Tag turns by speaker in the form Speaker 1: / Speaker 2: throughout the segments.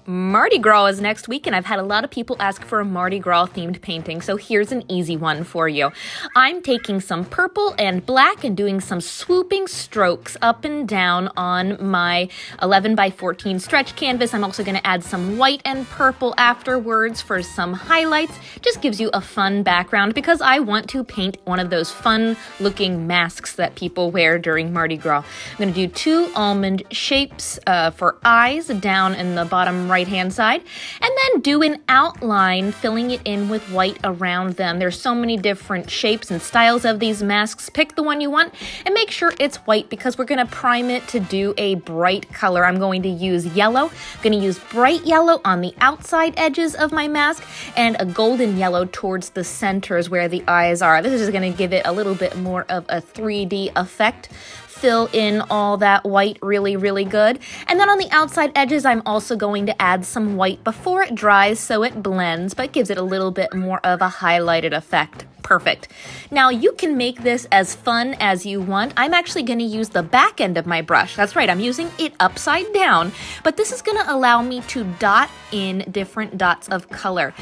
Speaker 1: Mardi Gras is next week, and I've had a lot of people ask for a Mardi Gras themed painting, so here's an easy one for you. I'm taking some purple and black and doing some swooping strokes up and down on my 11 by 14 stretch canvas. I'm also going to add some white and purple afterwards for some highlights. Just gives you a fun background because I want to paint one of those fun looking masks that people wear during Mardi Gras. I'm going to do two almond shapes for eyes down in the bottom right-hand side, and then do an outline, filling it in with white around them. There's so many different shapes and styles of these masks. Pick the one you want and make sure it's white because we're going to prime it to do a bright color. I'm going to use yellow. I'm going to use bright yellow on the outside edges of my mask and a golden yellow towards the centers where the eyes are. This is going to give it a little bit more of a 3D effect. Fill in all that white really good. And then on the outside edges, I'm also going to add some white before it dries so it blends, but gives it a little bit more of a highlighted effect. Perfect. Now you can make this as fun as you want. I'm actually going to use the back end of my brush. That's right, I'm using it upside down, but this is going to allow me to dot in different dots of color.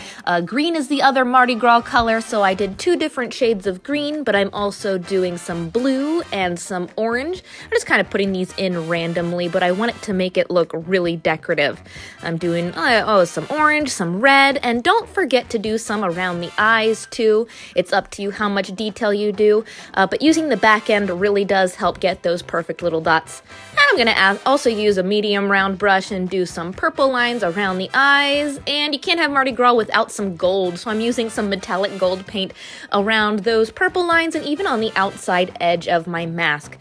Speaker 1: Green is the other Mardi Gras color, so I did two different shades of green, but I'm also doing some blue and some orange. I'm just kind of putting these in randomly, but I want it to make it look really decorative. I'm doing some orange, some red, and don't forget to do some around the eyes too. It's up to you how much detail you do, but using the back end really does help get those perfect little dots. And I'm going to also use a medium round brush and do some purple lines around the eyes, and you can't have Mardi Gras without some gold, so I'm using some metallic gold paint around those purple lines and even on the outside edge of my mask.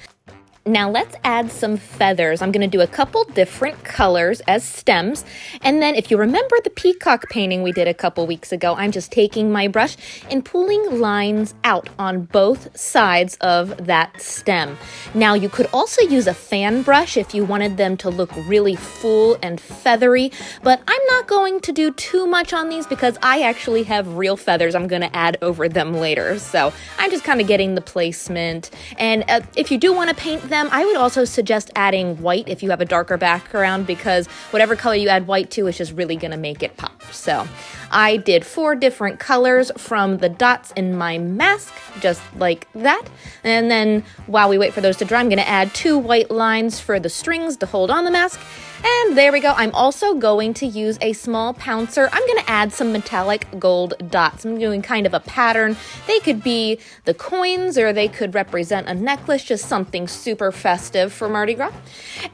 Speaker 1: Now let's add some feathers. I'm going to do a couple different colors as stems. And then if you remember the peacock painting we did a couple weeks ago, I'm just taking my brush and pulling lines out on both sides of that stem. Now you could also use a fan brush if you wanted them to look really full and feathery, but I'm not going to do too much on these because I actually have real feathers I'm going to add over them later. So I'm just kind of getting the placement. And if you do want to paint them, I would also suggest adding white if you have a darker background because whatever color you add white to is just really going to make it pop. So I did 4 different colors from the dots in my mask, just like that. And then while we wait for those to dry, I'm going to add 2 white lines for the strings to hold on the mask. And there we go. I'm also going to use a small pouncer. I'm going to add some metallic gold dots. I'm doing kind of a pattern. They could be the coins or they could represent a necklace, just something super festive for Mardi Gras.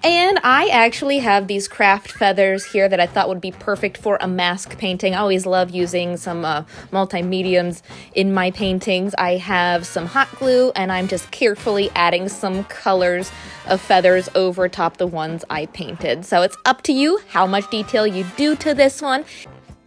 Speaker 1: And I actually have these craft feathers here that I thought would be perfect for a mask painting. I always love using some multi-mediums in my paintings. I have some hot glue and I'm just carefully adding some colors of feathers over top the ones I painted. So it's up to you how much detail you do to this one.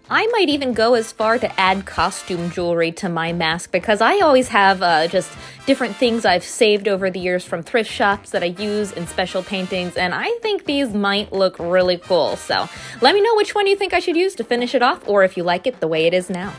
Speaker 1: I might even go as far to add costume jewelry to my mask because I always have just different things I've saved over the years from thrift shops that I use in special paintings, and I think these might look really cool. So let me know which one you think I should use to finish it off, or if you like it the way it is now.